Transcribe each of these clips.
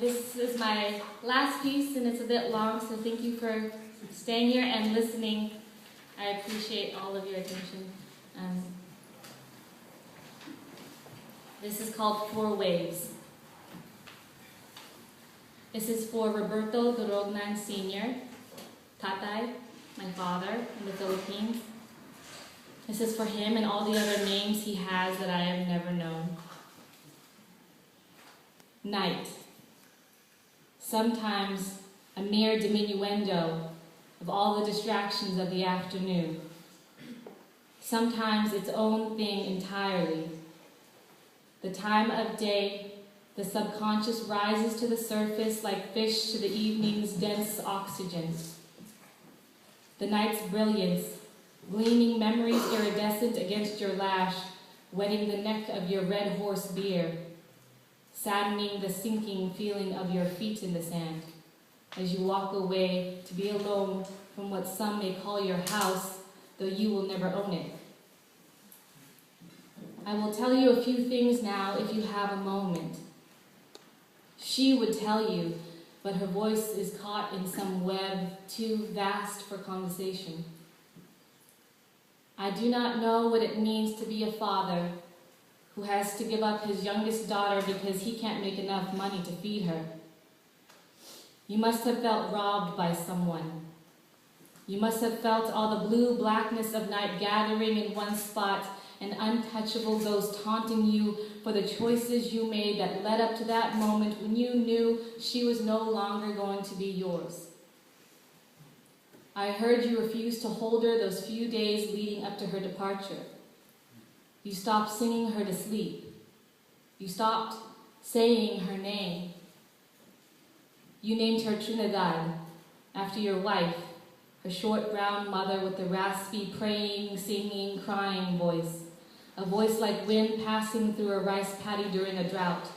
This is my last piece, and it's a bit long, so thank you for staying here and listening. I appreciate all of your attention. This is called Four Waves. This is for Roberto Dorognan Sr., Tatay, my father in the Philippines. This is for him and all the other names he has that I have never known. Night. Sometimes a mere diminuendo of all the distractions of the afternoon. Sometimes its own thing entirely. The time of day, the subconscious rises to the surface like fish to the evening's dense oxygen. The night's brilliance, gleaming memories iridescent against your lash, wetting the neck of your red horse beer, saddening the sinking feeling of your feet in the sand as you walk away to be alone from what some may call your house, though you will never own it. I will tell you a few things now if you have a moment. She would tell you, but her voice is caught in some web too vast for conversation. I do not know what it means to be a father who has to give up his youngest daughter because he can't make enough money to feed her. You must have felt robbed by someone. You must have felt all the blue blackness of night gathering in one spot, an untouchable ghost haunting you for the choices you made that led up to that moment when you knew she was no longer going to be yours. I heard you refuse to hold her those few days leading up to her departure. You stopped singing her to sleep. You stopped saying her name. You named her Trinidad, after your wife, her short brown mother with the raspy, praying, singing, crying voice, a voice like wind passing through a rice paddy during a drought.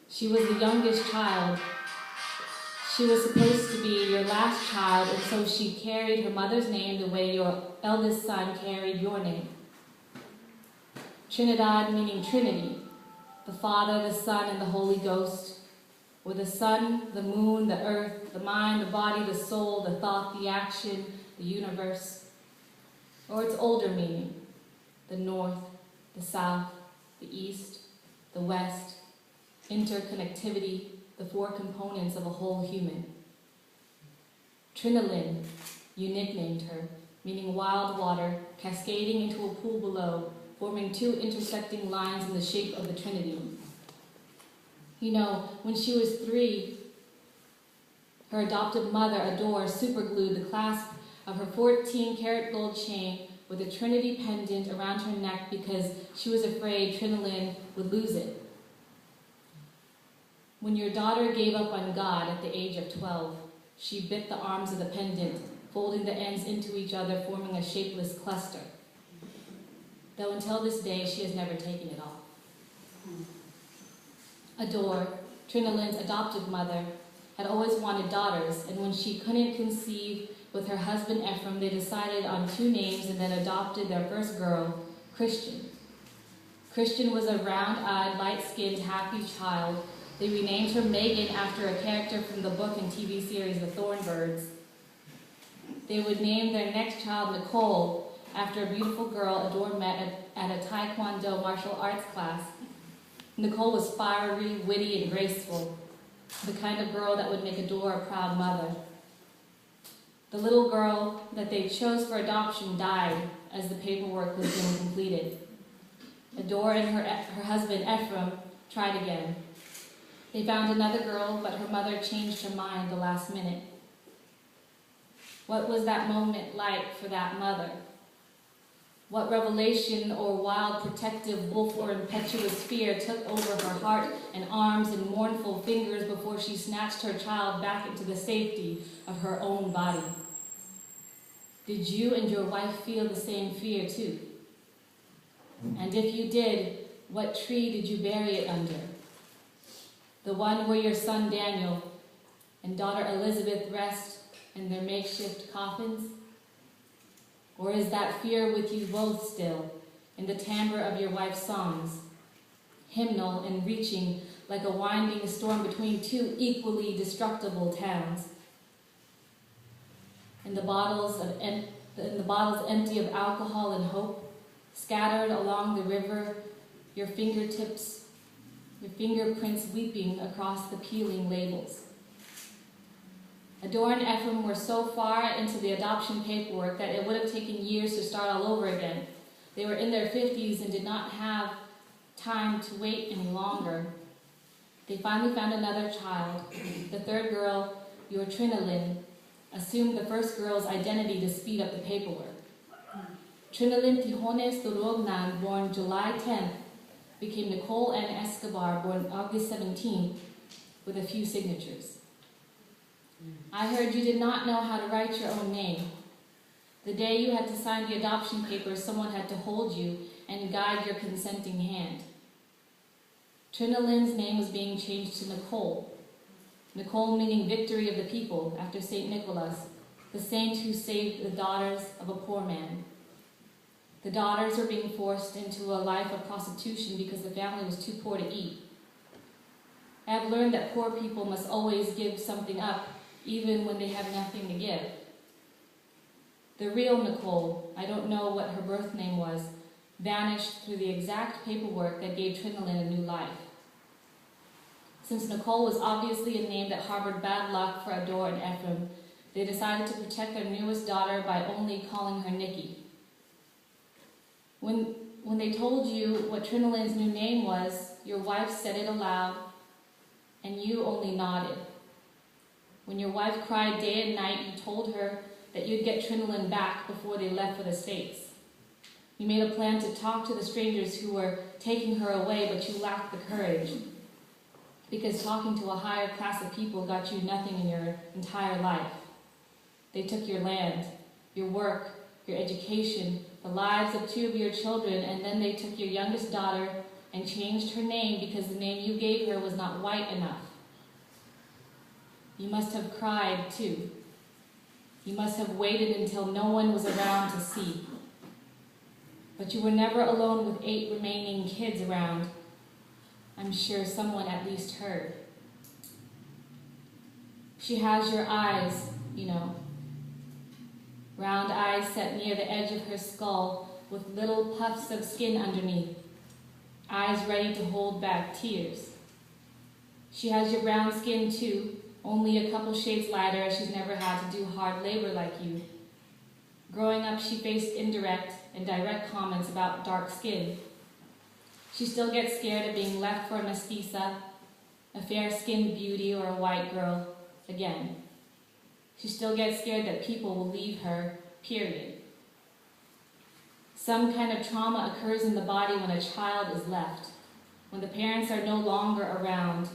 She was the youngest child. She was supposed to be your last child, and so she carried her mother's name the way your eldest son carried your name. Trinidad meaning Trinity, the Father, the Son, and the Holy Ghost, or the sun, the moon, the earth, the mind, the body, the soul, the thought, the action, the universe, or its older meaning, the north, the south, the east, the west, interconnectivity, the four components of a whole human. Trinalyn, you nicknamed her, meaning wild water, cascading into a pool below, forming two intersecting lines in the shape of the Trinity. You know, when she was 3, her adopted mother, Adore, superglued the clasp of her 14-karat gold chain with a Trinity pendant around her neck because she was afraid Trinalyn would lose it. When your daughter gave up on God at the age of 12, she bit the arms of the pendant, folding the ends into each other, forming a shapeless cluster. Though until this day, she has never taken it off. Adore, Trinalyn's adopted mother, had always wanted daughters, and when she couldn't conceive with her husband Ephraim, they decided on 2 names and then adopted their first girl, Christian. Christian was a round-eyed, light-skinned, happy child. They renamed her Megan after a character from the book and TV series The Thornbirds. They would name their next child Nicole after a beautiful girl Adore met at a Taekwondo martial arts class. Nicole was fiery, witty, and graceful, the kind of girl that would make Adore a proud mother. The little girl that they chose for adoption died as the paperwork was being completed. Adore and her husband Ephraim tried again. They found another girl, but her mother changed her mind the last minute. What was that moment like for that mother? What revelation or wild protective wolf or impetuous fear took over her heart and arms and mournful fingers before she snatched her child back into the safety of her own body? Did you and your wife feel the same fear too? And if you did, what tree did you bury it under? The one where your son Daniel and daughter Elizabeth rest in their makeshift coffins? Or is that fear with you both still, in the timbre of your wife's songs, hymnal and reaching like a winding storm between two equally destructible towns. In the bottles empty of alcohol and hope, scattered along the river, your fingerprints weeping across the peeling labels. Adore and Ephraim were so far into the adoption paperwork that it would have taken years to start all over again. They were in their 50s and did not have time to wait any longer. They finally found another child. The third girl, your Trinalyn, assumed the first girl's identity to speed up the paperwork. Trinalyn Tijones Dorognan, born July 10th, became Nicole N. Escobar, born August 17th, with a few signatures. I heard you did not know how to write your own name. The day you had to sign the adoption papers, someone had to hold you and guide your consenting hand. Trinalyn's name was being changed to Nicole. Nicole meaning victory of the people, after St. Nicholas, the saint who saved the daughters of a poor man. The daughters were being forced into a life of prostitution because the family was too poor to eat. I have learned that poor people must always give something up, even when they have nothing to give. The real Nicole, I don't know what her birth name was, vanished through the exact paperwork that gave Trinalyn a new life. Since Nicole was obviously a name that harbored bad luck for Adore and Ephraim, they decided to protect their newest daughter by only calling her Niki. When they told you what Trinalyn's new name was, your wife said it aloud, and you only nodded. When your wife cried day and night, you told her that you'd get Trinalyn back before they left for the States. You made a plan to talk to the strangers who were taking her away, but you lacked the courage, because talking to a higher class of people got you nothing in your entire life. They took your land, your work, your education, the lives of two of your children, and then they took your youngest daughter and changed her name because the name you gave her was not white enough. You must have cried too. You must have waited until no one was around to see. But you were never alone with 8 remaining kids around. I'm sure someone at least heard. She has your eyes, you know. Round eyes set near the edge of her skull with little puffs of skin underneath. Eyes ready to hold back tears. She has your brown skin too, only a couple shades lighter as she's never had to do hard labor like you. Growing up, she faced indirect and direct comments about dark skin. She still gets scared of being left for a mestiza, a fair-skinned beauty, or a white girl again. She still gets scared that people will leave her, period. Some kind of trauma occurs in the body when a child is left, when the parents are no longer around,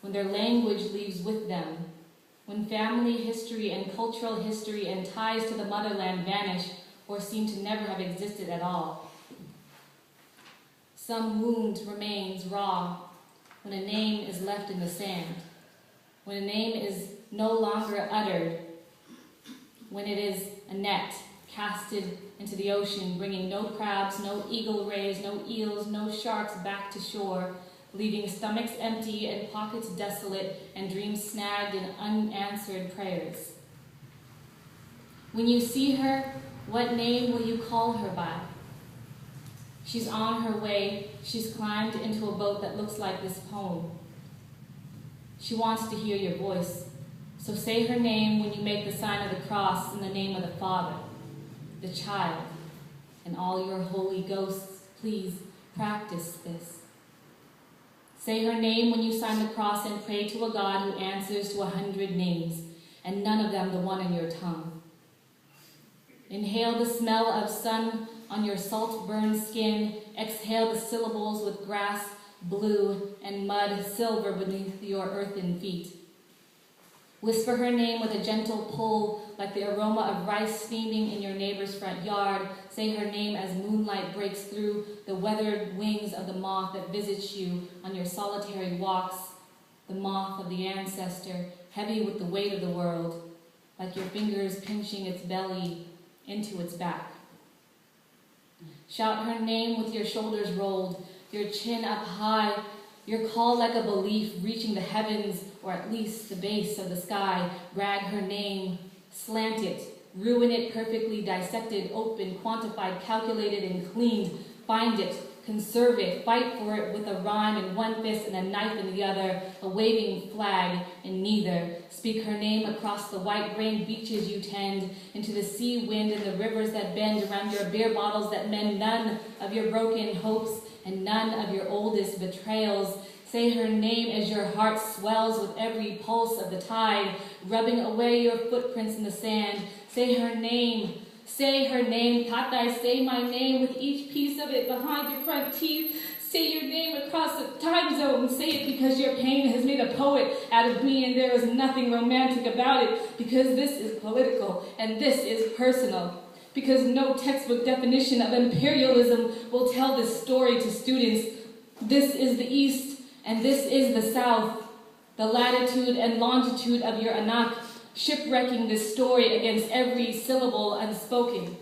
when their language leaves with them, when family history and cultural history and ties to the motherland vanish or seem to never have existed at all. Some wound remains raw when a name is left in the sand, when a name is no longer uttered, when it is a net casted into the ocean, bringing no crabs, no eagle rays, no eels, no sharks back to shore, leaving stomachs empty and pockets desolate and dreams snagged in unanswered prayers. When you see her, what name will you call her by? She's on her way. She's climbed into a boat that looks like this poem. She wants to hear your voice. So say her name when you make the sign of the cross in the name of the Father, the Child, and all your holy ghosts. Please practice this. Say her name when you sign the cross and pray to a God who answers to 100 names, and none of them the one on your tongue. Inhale the smell of sun on your salt-burned skin. Exhale the syllables with grass, blue, and mud, silver beneath your earthen feet. Whisper her name with a gentle pull, like the aroma of rice steaming in your neighbor's front yard. Say her name as moonlight breaks through the weathered wings of the moth that visits you on your solitary walks, the moth of the ancestor, heavy with the weight of the world, like your fingers pinching its belly into its back. Shout her name with your shoulders rolled, your chin up high, Your call like a belief reaching the heavens, or at least the base of the sky. Brag her name, slant it, ruin it perfectly dissected, open, quantified, calculated, and cleaned. Find it, conserve it, fight for it with a rhyme in one fist and a knife in the other, a waving flag in neither. Speak her name across the white-grained beaches you tend, into the sea wind and the rivers that bend around your beer bottles that mend none of your broken hopes and none of your oldest betrayals. Say her name as your heart swells with every pulse of the tide, rubbing away your footprints in the sand. Say her name. Say her name, Tatai, say my name with each piece of it behind your front teeth. Say your name across the time zone. Say it because your pain has made a poet out of me and there is nothing romantic about it, because this is political and this is personal. Because no textbook definition of imperialism will tell this story to students. This is the East and this is the South, the latitude and longitude of your Anak, shipwrecking this story against every syllable unspoken.